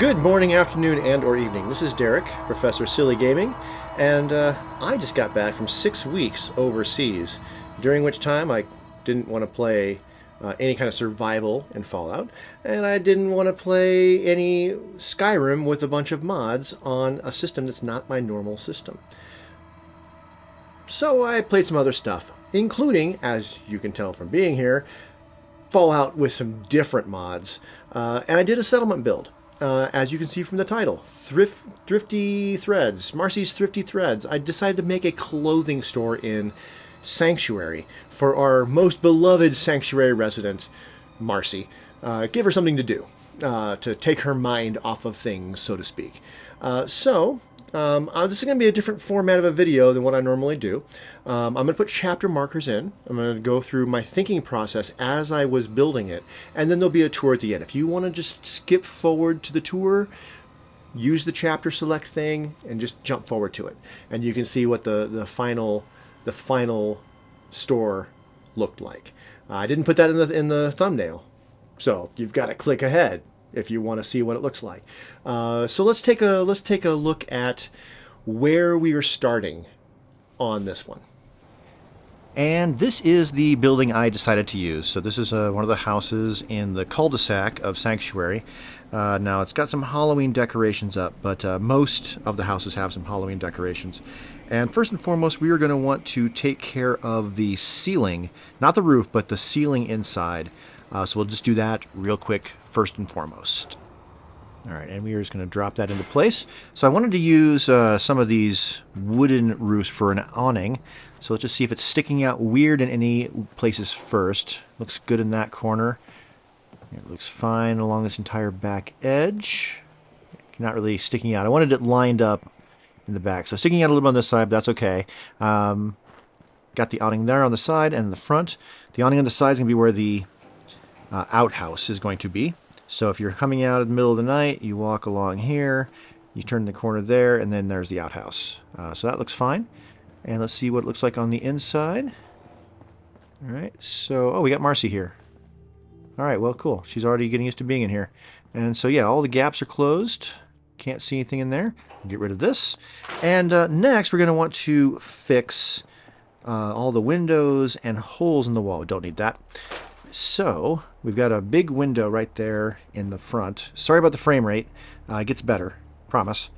Good morning, afternoon, and or evening. This is Derek, Professor Silly Gaming, and I just got back from 6 weeks overseas, during which time I didn't want to play any kind of survival in Fallout, and I didn't want to play any Skyrim with a bunch of mods on a system that's not my normal system. So I played some other stuff, including, as you can tell from being here, Fallout with some different mods, and I did a settlement build. As you can see from the title, Thrifty Threads, Marcy's Thrifty Threads. I decided to make a clothing store in Sanctuary for our most beloved Sanctuary resident, Marcy. Give her something to do, to take her mind off of things, so to speak. This is going to be a different format of a video than what I normally do. I'm going to put chapter markers in. I'm going to go through my thinking process as I was building it, and then there'll be a tour at the end. If you want to just skip forward to the tour, use the chapter select thing and just jump forward to it, and you can see what the final store looked like. I didn't put that in the thumbnail, so you've got to click ahead if you want to see what it looks like. So let's take a look at where we are starting on this one. And this is the building I decided to use. So this is one of the houses in the cul-de-sac of Sanctuary. Now it's got some Halloween decorations up, but most of the houses have some Halloween decorations. And first and foremost, we are going to want to take care of the ceiling, not the roof, but the ceiling inside. So we'll just do that real quick first and foremost. All right, and we are just going to drop that into place. So I wanted to use some of these wooden roofs for an awning. So let's just see if it's sticking out weird in any places first. Looks good in that corner. It looks fine along this entire back edge. Not really sticking out. I wanted it lined up in the back. So sticking out a little bit on this side, but that's okay. Got the awning there on the side and in the front. The awning on the side is going to be where the outhouse is going to be. So if you're coming out in the middle of the night, you walk along here, you turn the corner there, and then there's the outhouse. So that looks fine. And let's see what it looks like on the inside. All right, so, we got Marcy here. All right, well, cool. She's already getting used to being in here. And so, yeah, all the gaps are closed. Can't see anything in there. Get rid of this. And next, we're going to want to fix all the windows and holes in the wall. We don't need that. So, we've got a big window right there in the front. Sorry about the frame rate. It gets better, promise.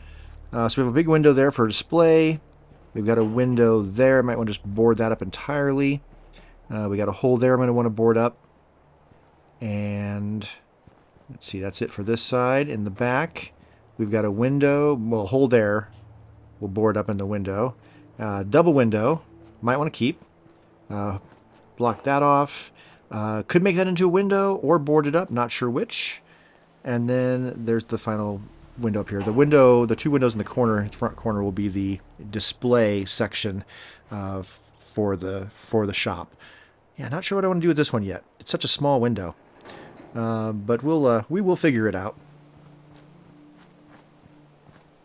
So we have a big window there for display. We've got a window there. I might want to just board that up entirely. We got a hole there I'm going to want to board up. And let's see, that's it for this side. In the back, we've got a window. Well, a hole there. We'll board up in the window. Double window. Might want to keep. Block that off. Could make that into a window or board it up, not sure which. And then there's the final window up here. The two windows in the corner, front corner, will be the display section for the shop. Yeah, not sure what I want to do with this one yet. It's such a small window, but we will figure it out.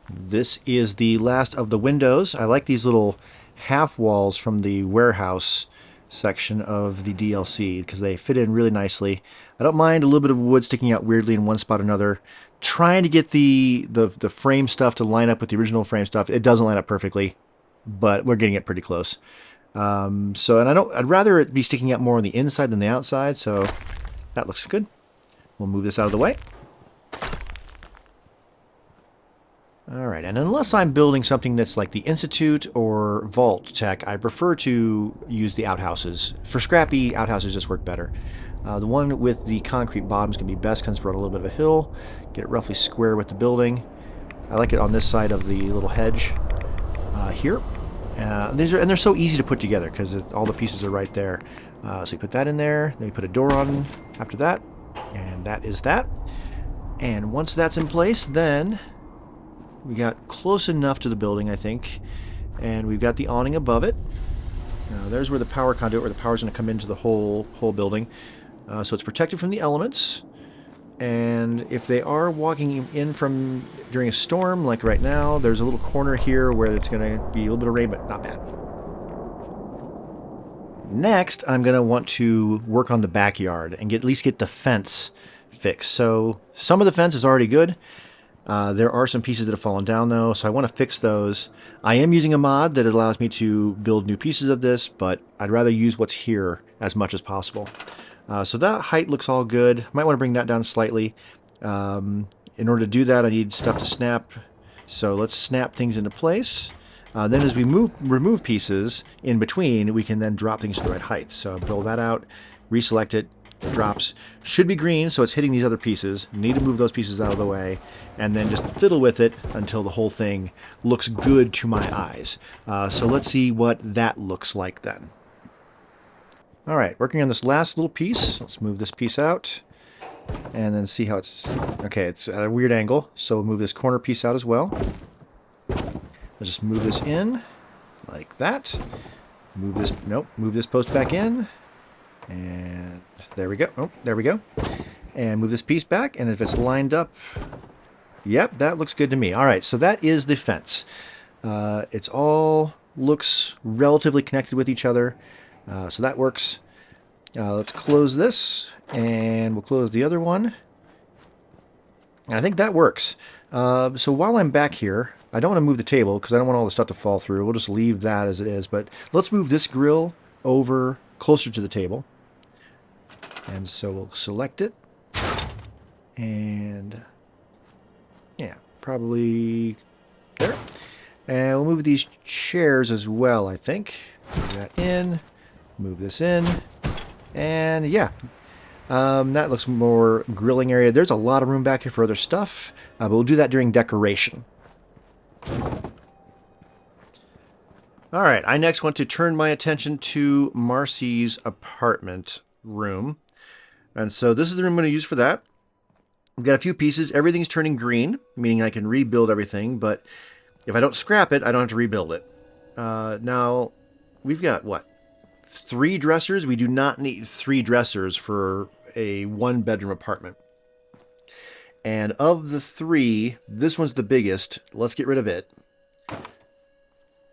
This is the last of the windows. I like these little half walls from the warehouse section of the DLC because they fit in really nicely. I don't mind a little bit of wood sticking out weirdly in one spot or another. Trying to get the frame stuff to line up with the original frame stuff. It doesn't line up perfectly, but we're getting it pretty close. I'd rather it be sticking out more on the inside than the outside, so that looks good. We'll move this out of the way. Alright, and unless I'm building something that's like the Institute or Vault tech, I prefer to use the outhouses. For scrappy, outhouses just work better. The one with the concrete bottom is going to be best because we're on a little bit of a hill. Get it roughly square with the building. I like it on this side of the little hedge here. They're so easy to put together because all the pieces are right there. So you put that in there, then you put a door on after that, and that is that. And once that's in place, then we got close enough to the building, I think, and we've got the awning above it. There's where the power conduit, where the power's going to come into the whole building. So it's protected from the elements, and if they are walking in from during a storm, like right now, there's a little corner here where it's going to be a little bit of rain, but not bad. Next, I'm going to want to work on the backyard and at least get the fence fixed. So some of the fence is already good. There are some pieces that have fallen down though, so I want to fix those. I am using a mod that allows me to build new pieces of this, but I'd rather use what's here as much as possible. So that height looks all good. Might want to bring that down slightly. In order to do that, I need stuff to snap. So let's snap things into place. Then as we remove pieces in between, we can then drop things to the right height. So build that out, reselect it, it drops. Should be green, so it's hitting these other pieces. Need to move those pieces out of the way, and then just fiddle with it until the whole thing looks good to my eyes. So let's see what that looks like then. All right, working on this last little piece. Let's move this piece out, and then see how it's... Okay, it's at a weird angle, so we'll move this corner piece out as well. Let's just move this in, like that. Move this... Nope, move this post back in. And there we go. Oh, there we go. And move this piece back, and if it's lined up... Yep, that looks good to me. All right, so that is the fence. It's all looks relatively connected with each other, so that works. Let's close this, and we'll close the other one. And I think that works. So while I'm back here, I don't want to move the table because I don't want all the stuff to fall through. We'll just leave that as it is. But let's move this grill over closer to the table. And so we'll select it. And yeah, probably there. And we'll move these chairs as well, I think. Move that in. Move this in. And yeah. That looks more grilling area. There's a lot of room back here for other stuff, but we'll do that during decoration. All right, I next want to turn my attention to Marcy's apartment room. And so this is the room I'm going to use for that. We've got a few pieces. Everything's turning green, meaning I can rebuild everything, but if I don't scrap it, I don't have to rebuild it. Now, we've got, what, 3 dressers? We do not need 3 dressers for a 1-bedroom apartment. And of the 3, this one's the biggest. Let's get rid of it.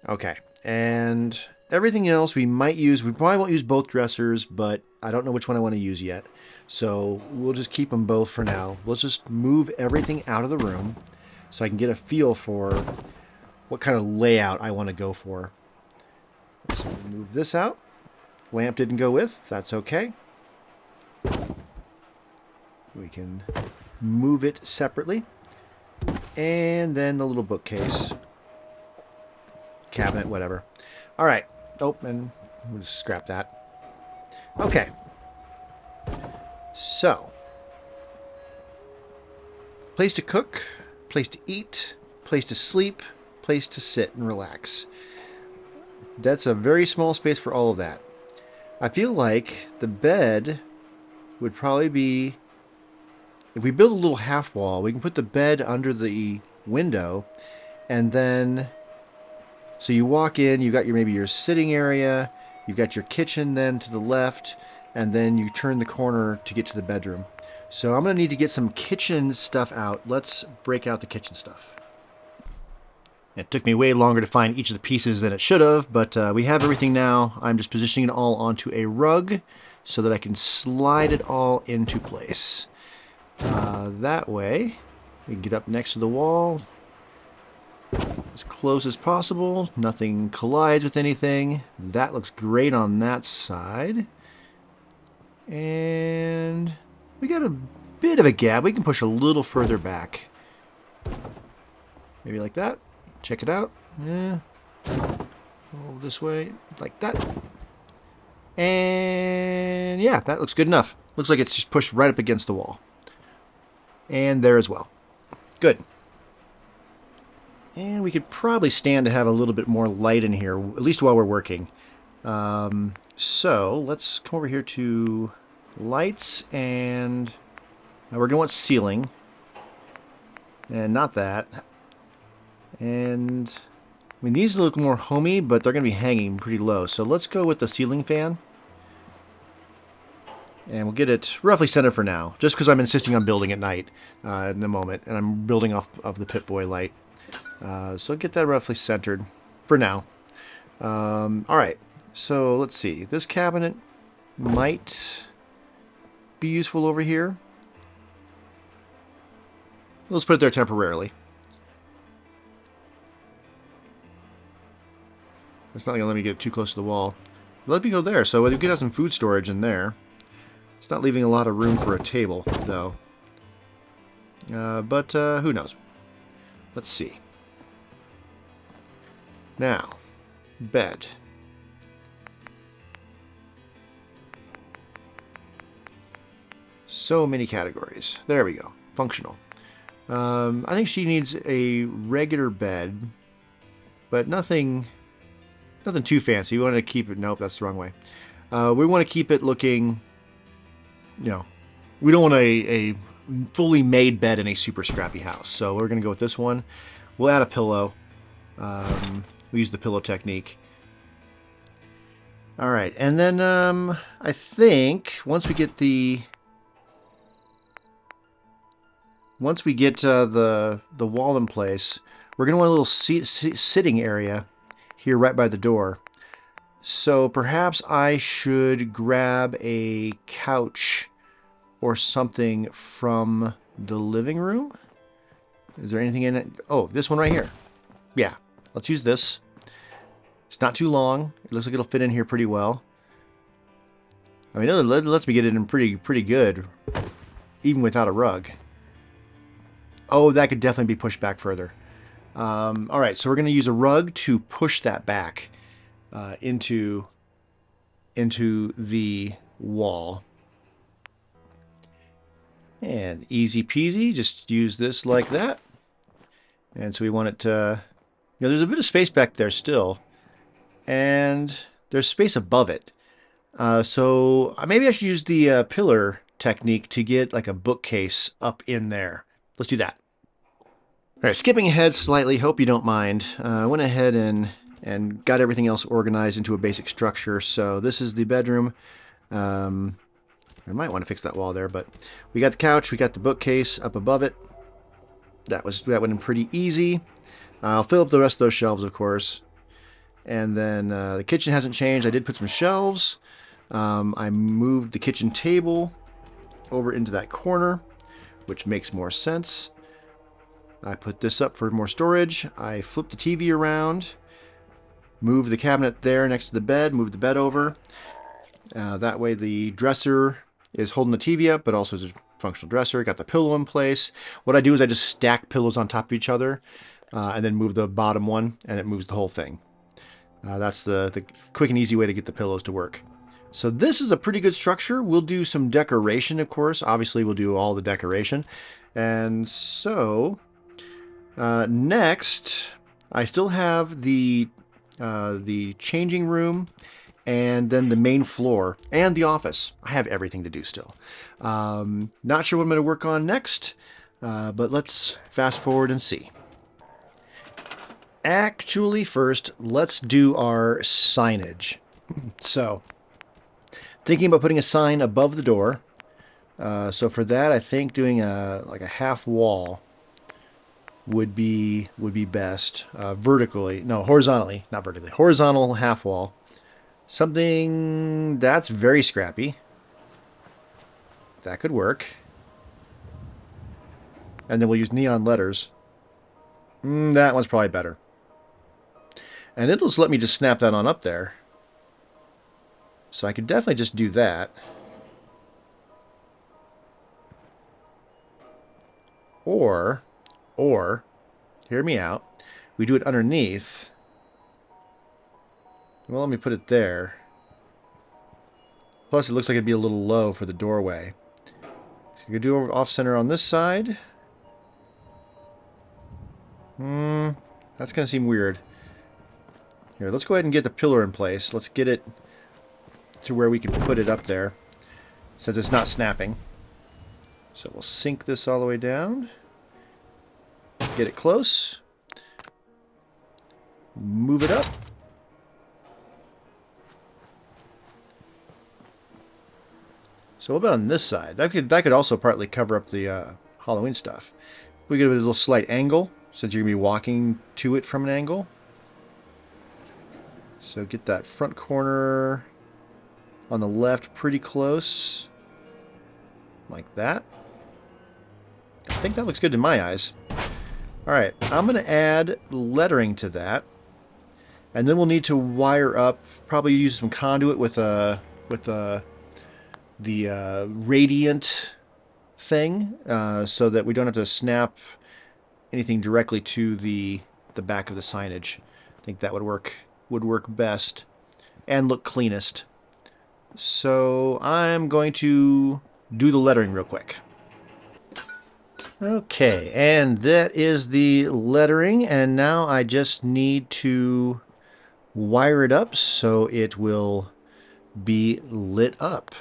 Okay, and everything else we might use. We probably won't use both dressers, but I don't know which one I want to use yet. So we'll just keep them both for now. Let's just move everything out of the room so I can get a feel for what kind of layout I want to go for. So we'll move this out. Lamp didn't go with. That's okay. We can move it separately. And then the little bookcase. Cabinet, whatever. All right. Oh, and we'll just scrap that. Okay. So, place to cook, place to eat, place to sleep, place to sit and relax. That's a very small space for all of that. I feel like the bed would probably be... If we build a little half wall, we can put the bed under the window, and then... So you walk in, you've got maybe your sitting area, you've got your kitchen then to the left, and then you turn the corner to get to the bedroom. So I'm going to need to get some kitchen stuff out. Let's break out the kitchen stuff. It took me way longer to find each of the pieces than it should have, but we have everything now. I'm just positioning it all onto a rug so that I can slide it all into place. That way, we can get up next to the wall as close as possible. Nothing collides with anything. That looks great on that side. And we got a bit of a gap. We can push a little further back. Maybe like that. Check it out. Yeah. Go this way, like that. And yeah, that looks good enough. Looks like it's just pushed right up against the wall. And there as well. Good. And we could probably stand to have a little bit more light in here, at least while we're working. So let's come over here to lights, and we're going to want ceiling. And not that. And I mean, these look more homey, but they're going to be hanging pretty low. So let's go with the ceiling fan. And we'll get it roughly centered for now, just because I'm insisting on building at night in the moment. And I'm building off of the Pip-Boy light. So get that roughly centered for now. All right, so let's see. This cabinet might be useful over here. Let's put it there temporarily. It's not going to let me get too close to the wall. Let me go there, so we could have some food storage in there. It's not leaving a lot of room for a table, though. But who knows? Let's see. Now, bed. So many categories. There we go. Functional. I think she needs a regular bed, but nothing too fancy. We want to keep it... Nope, that's the wrong way. We want to keep it looking... You know, we don't want a fully made bed in a super scrappy house. So we're going to go with this one. We'll add a pillow. We use the pillow technique. All right, and then I think once we get the wall in place, we're going to want a little sitting area here right by the door. So perhaps I should grab a couch or something from the living room. Is there anything in it? Oh, this one right here. Yeah, let's use this. It's not too long. It looks like it'll fit in here pretty well. I mean, it lets me get it in pretty good, even without a rug. Oh, that could definitely be pushed back further. All right, so we're going to use a rug to push that back into the wall. And easy peasy, just use this like that. And so we want it to, you know, there's a bit of space back there still. And there's space above it. So maybe I should use the pillar technique to get like a bookcase up in there. Let's do that. All right, skipping ahead slightly, hope you don't mind. I went ahead and got everything else organized into a basic structure. So this is the bedroom. I might want to fix that wall there, but we got the couch, we got the bookcase up above it. That went in pretty easy. I'll fill up the rest of those shelves, of course. And then the kitchen hasn't changed. I did put some shelves. I moved the kitchen table over into that corner, which makes more sense. I put this up for more storage. I flipped the TV around. Move the cabinet there next to the bed, move the bed over. That way the dresser is holding the TV up, but also is a functional dresser. Got the pillow in place. What I do is I just stack pillows on top of each other and then move the bottom one, and it moves the whole thing. That's the quick and easy way to get the pillows to work. So this is a pretty good structure. We'll do some decoration, of course. Obviously, we'll do all the decoration. And so next, I still have the changing room, and then the main floor, and the office. I have everything to do still. Not sure what I'm going to work on next, but let's fast forward and see. Actually, first, let's do our signage. So, thinking about putting a sign above the door. So for that, I think doing like a half wall would be best. Horizontally, not vertically. Horizontal half wall. Something that's very scrappy. That could work. And then we'll use neon letters. That one's probably better. And it'll just let me just snap that on up there. So I could definitely just do that. Or, hear me out, we do it underneath. Well, let me put it there. Plus, it looks like it'd be a little low for the doorway. So you could do off-center on this side. That's going to seem weird. Here, let's go ahead and get the pillar in place. Let's get it to where we can put it up there, since it's not snapping. So we'll sink this all the way down. Get it close. Move it up. So what about on this side? That could also partly cover up the Halloween stuff. We give it a little slight angle, since you're going to be walking to it from an angle. So get that front corner on the left pretty close. Like that. I think that looks good in my eyes. All right, I'm going to add lettering to that. And then we'll need to wire up, probably use some conduit with the radiant thing, so that we don't have to snap anything directly to the back of the signage. I think that would work best and look cleanest. So I'm going to do the lettering real quick. Okay, and that is the lettering, and now I just need to wire it up so it will be lit up.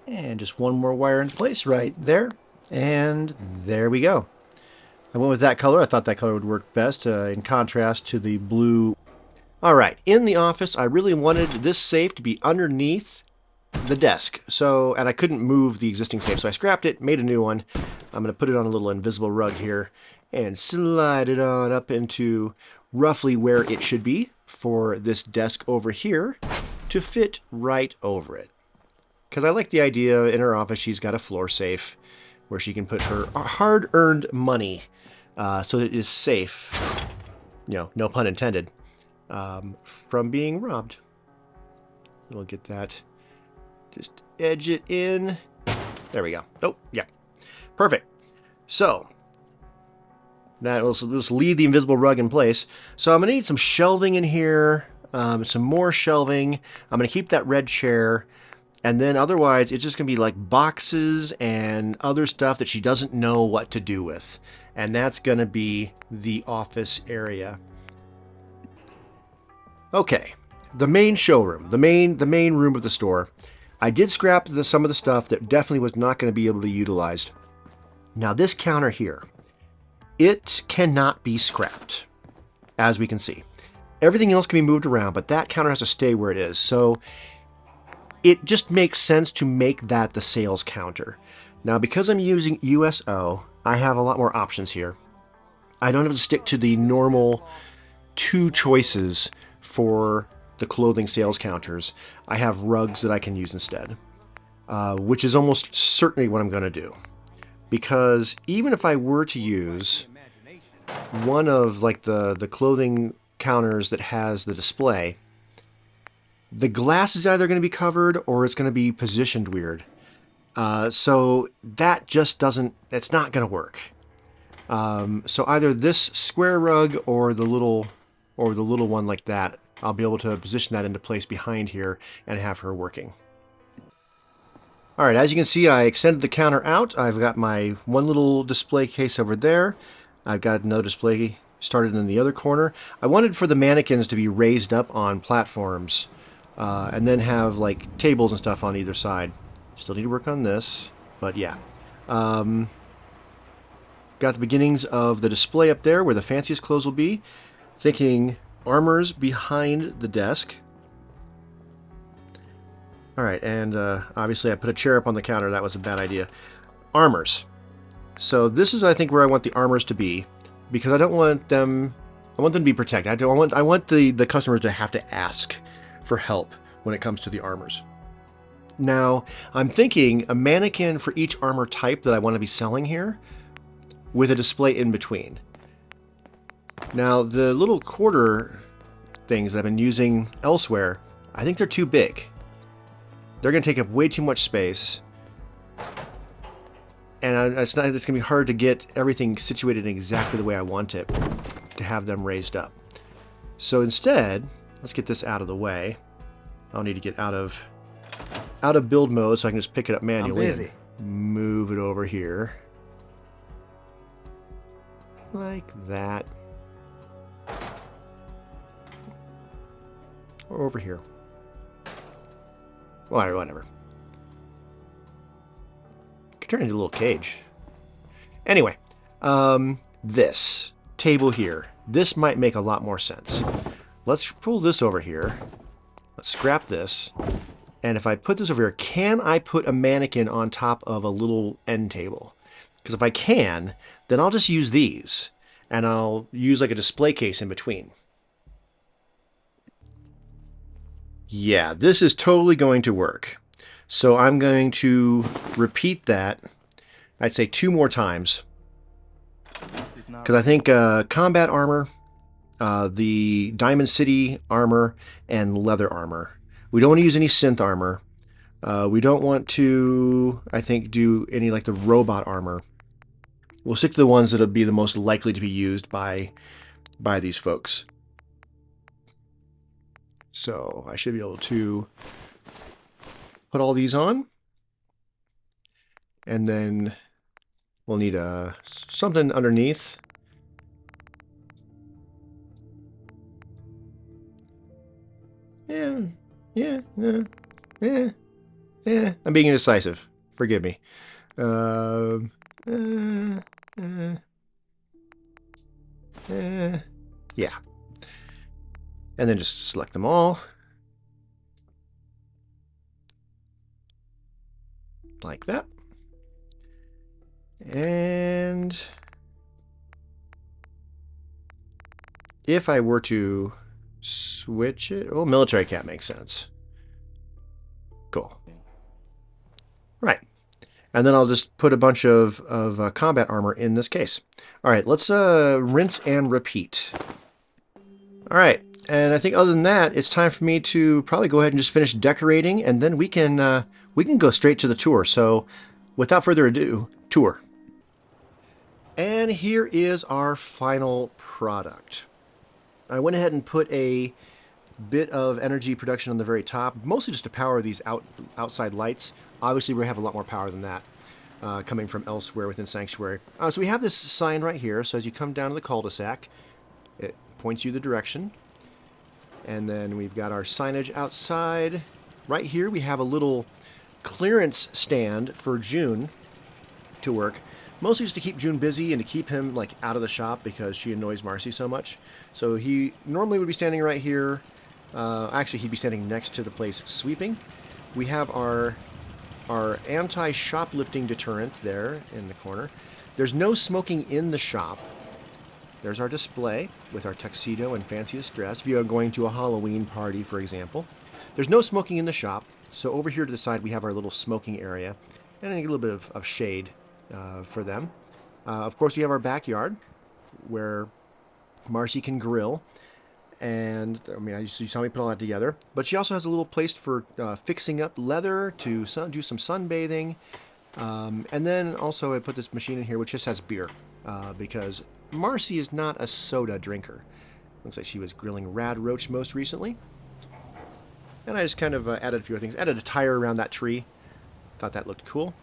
And just one more wire in place right there, and there we go. I went with that color. I thought that color would work best in contrast to the blue. Alright, in the office I really wanted this safe to be underneath the desk, and I couldn't move the existing safe, so I scrapped it, made a new one. I'm going to put it on a little invisible rug here and slide it on up into roughly where it should be for this desk over here to fit right over it. Because I like the idea in her office she's got a floor safe where she can put her hard-earned money so that it is safe, no pun intended, from being robbed. We'll get that. Just edge it in. There we go. Oh, yeah. Perfect. So, now let's leave the invisible rug in place. So I'm going to need some shelving in here, some more shelving. I'm going to keep that red chair. And then otherwise, it's just going to be like boxes and other stuff that she doesn't know what to do with. And that's going to be the office area. Okay, the main showroom, the main room of the store. I did scrap some of the stuff that definitely was not going to be able to be utilized. Now this counter here, it cannot be scrapped, as we can see. Everything else can be moved around, but that counter has to stay where it is. So it just makes sense to make that the sales counter. Now, because I'm using USO, I have a lot more options here. I don't have to stick to the normal 2 choices for the clothing sales counters. I have rugs that I can use instead, which is almost certainly what I'm going to do. Because even if I were to use one of like the clothing counters that has the display, the glass is either going to be covered or it's going to be positioned weird. So that just it's not going to work. So either this square rug or the little one like that, I'll be able to position that into place behind here and have her working. Alright, as you can see, I extended the counter out. I've got my one little display case over there. I've got another display started in the other corner. I wanted for the mannequins to be raised up on platforms and then have like tables and stuff on either side. Still need to work on this, but yeah. Got the beginnings of the display up there where the fanciest clothes will be. Thinking armors behind the desk. Alright, and obviously I put a chair up on the counter. That was a bad idea. Armors. So this is, I think, where I want the armors to be, because I don't want them... I want them to be protected. I want the customers to have to ask for help when it comes to the armors. Now, I'm thinking a mannequin for each armor type that I want to be selling here, with a display in between. Now, the little quarter things that I've been using elsewhere, I think they're too big. They're going to take up way too much space, and it's going to be hard to get everything situated exactly the way I want it to have them raised up. So instead, let's get this out of the way. I'll need to get out of build mode so I can just pick it up manually. I'm busy. And move it over here. Like that. Or over here. Well, whatever. Could turn into a little cage. Anyway, this table here. This might make a lot more sense. Let's pull this over here. Let's scrap this. And if I put this over here, can I put a mannequin on top of a little end table? Because if I can, then I'll just use these. And I'll use like a display case in between. Yeah, this is totally going to work. So I'm going to repeat that, I'd say 2 more times. Because I think combat armor, the Diamond City armor, and leather armor. We don't want to use any synth armor. We don't want to, I think, do any like the robot armor. We'll stick to the ones that'll be the most likely to be used by these folks. So I should be able to put all these on. And then we'll need something underneath. Yeah. I'm being indecisive. Forgive me. Yeah. And then just select them all. Like that. And if I were to switch it... Oh, military cap makes sense. Cool. Right. And then I'll just put a bunch of combat armor in this case. All right, let's rinse and repeat. All right, and I think other than that, it's time for me to probably go ahead and just finish decorating, and then we can go straight to the tour. So without further ado, tour. And here is our final product. I went ahead and put a bit of energy production on the very top, mostly just to power these outside lights. Obviously, we have a lot more power than that coming from elsewhere within Sanctuary. So we have this sign right here. So as you come down to the cul-de-sac, it points you the direction. And then we've got our signage outside. Right here, we have a little clearance stand for June to work. Mostly just to keep June busy and to keep him like out of the shop because she annoys Marcy so much. So he normally would be standing right here. Actually, he'd be standing next to the place sweeping. We have our anti-shoplifting deterrent there in the corner. There's no smoking in the shop. There's our display with our tuxedo and fanciest dress. If you are going to a Halloween party, for example. There's no smoking in the shop. So over here to the side, we have our little smoking area and a little bit of shade for them. Of course, we have our backyard where Marcy can grill. And, I mean, you saw me put all that together. But she also has a little place for fixing up leather to do some sunbathing. And then also I put this machine in here which just has beer. Because Marcy is not a soda drinker. Looks like she was grilling rad roach most recently. And I just kind of added a few other things. Added a tire around that tree. Thought that looked cool.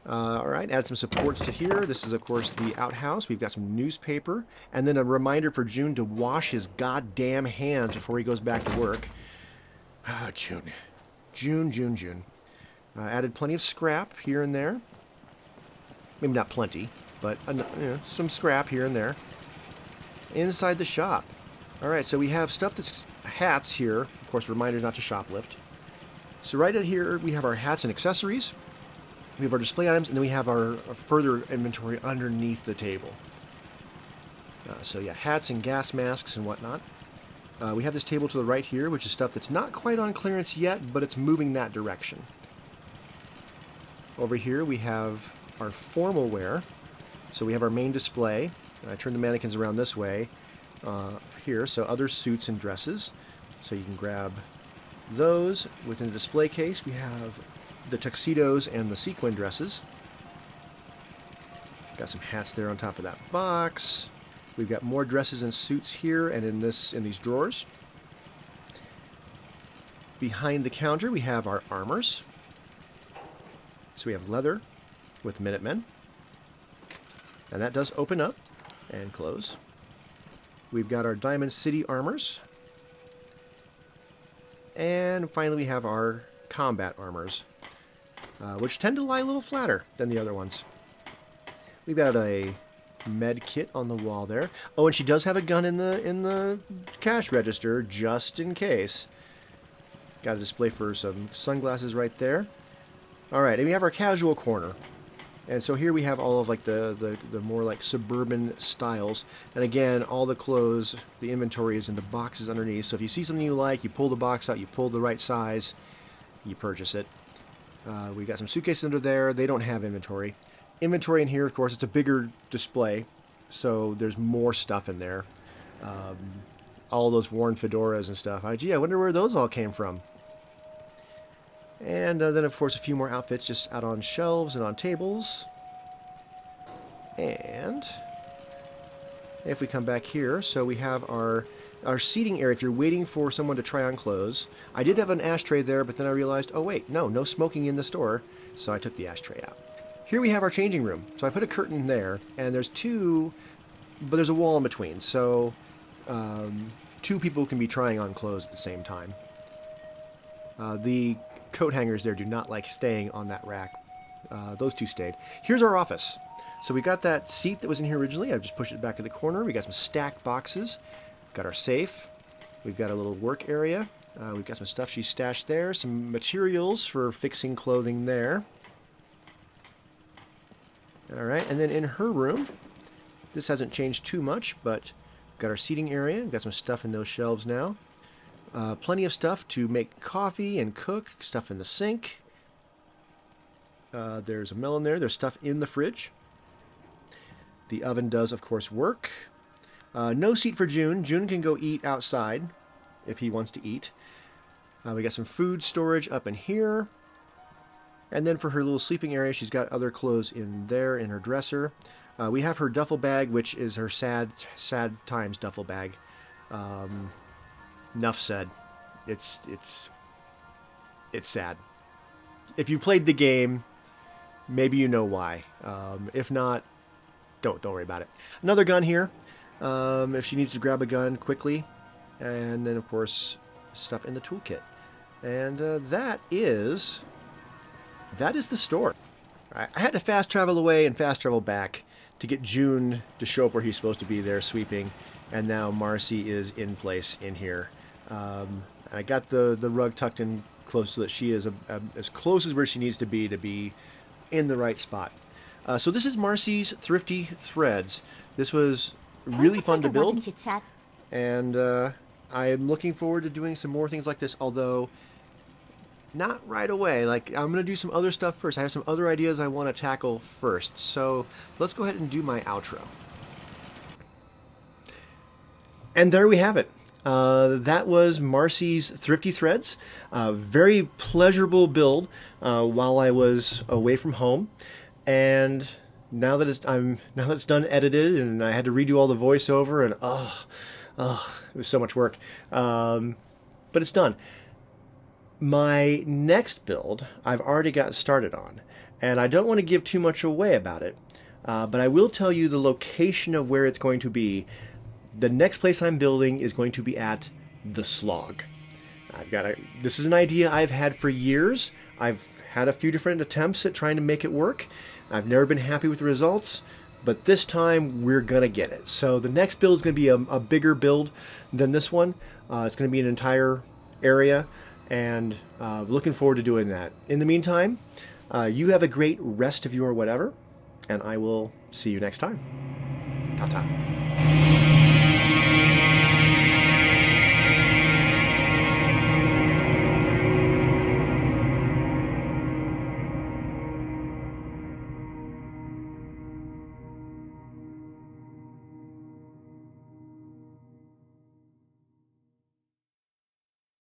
All right, add some supports to here. This is, of course, the outhouse. We've got some newspaper. And then a reminder for June to wash his goddamn hands before he goes back to work. June. Added plenty of scrap here and there. Maybe not plenty, but some scrap here and there. Inside the shop. All right, so we have stuff that's hats here. Of course, reminders not to shoplift. So right out here, we have our hats and accessories. We have our display items, and then we have our further inventory underneath the table. So yeah, hats and gas masks and whatnot. We have this table to the right here, which is stuff that's not quite on clearance yet, but it's moving that direction. Over here we have our formal wear. So we have our main display. I turn the mannequins around this way here, so other suits and dresses. So you can grab those. Within the display case, we have the tuxedos and the sequin dresses. Got some hats there on top of that box. We've got more dresses and suits here and in these drawers. Behind the counter we have our armors. So we have leather with Minutemen. And that does open up and close. We've got our Diamond City armors. And finally we have our combat armors, which tend to lie a little flatter than the other ones. We've got a med kit on the wall there. Oh, and she does have a gun in the cash register, just in case. Got a display for some sunglasses right there. All right, and we have our casual corner. And so here we have all of like the more like suburban styles. And again, all the clothes, the inventory is in the boxes underneath. So if you see something you like, you pull the box out, you pull the right size, you purchase it. We've got some suitcases under there. They don't have inventory. Inventory in here, of course, it's a bigger display. so there's more stuff in there. All those worn fedoras and stuff. Gee, I wonder where those all came from. And then, of course, a few more outfits just out on shelves and on tables. And if we come back here, so we have our seating area if you're waiting for someone to try on clothes. I did have an ashtray there, but then I realized, oh wait, no smoking in the store, so I took the ashtray out. Here we have our changing room. So I put a curtain there, and there's two, but there's a wall in between, so two people can be trying on clothes at the same time. The coat hangers there do not like staying on that rack. Those two stayed. Here's our office. So we got that seat that was in here originally. I've just pushed it back in the corner. We got some stacked boxes. We've got our safe. We've got a little work area. We've got some stuff she stashed there. Some materials for fixing clothing there. All right, and then in her room, this hasn't changed too much, but we've got our seating area. We've got some stuff in those shelves now. Plenty of stuff to make coffee and cook. Stuff in the sink. There's a melon there. There's stuff in the fridge. The oven does, of course, work. No seat for June. June can go eat outside if he wants to eat. We got some food storage up in here. And then for her little sleeping area, she's got other clothes in there in her dresser. We have her duffel bag, which is her sad times duffel bag. Enough said. It's sad. If you've played the game, maybe you know why. If not, don't worry about it. Another gun here, if she needs to grab a gun quickly. And then, of course, stuff in the toolkit. And that is the store. I had to fast travel away and fast travel back to get June to show up where he's supposed to be there sweeping. And now Marcy is in place in here. I got the rug tucked in close so that she is as close as where she needs to be in the right spot. So this is Marcy's Thrifty Threads. This was really fun to build. And I am looking forward to doing some more things like this, although not right away. Like, I'm going to do some other stuff first. I have some other ideas I want to tackle first. So let's go ahead and do my outro. And there we have it. That was Marcy's Thrifty Threads. Very pleasurable build while I was away from home. And now that it's done edited and I had to redo all the voiceover and it was so much work. But it's done. My next build I've already got started on, and I don't want to give too much away about it, but I will tell you the location of where it's going to be. The next place I'm building is going to be at the Slog. This is an idea I've had for years. I've had a few different attempts at trying to make it work. I've never been happy with the results, but this time we're going to get it. So the next build is going to be a bigger build than this one. It's going to be an entire area, and looking forward to doing that. In the meantime, you have a great rest of your whatever, and I will see you next time. Ta-ta.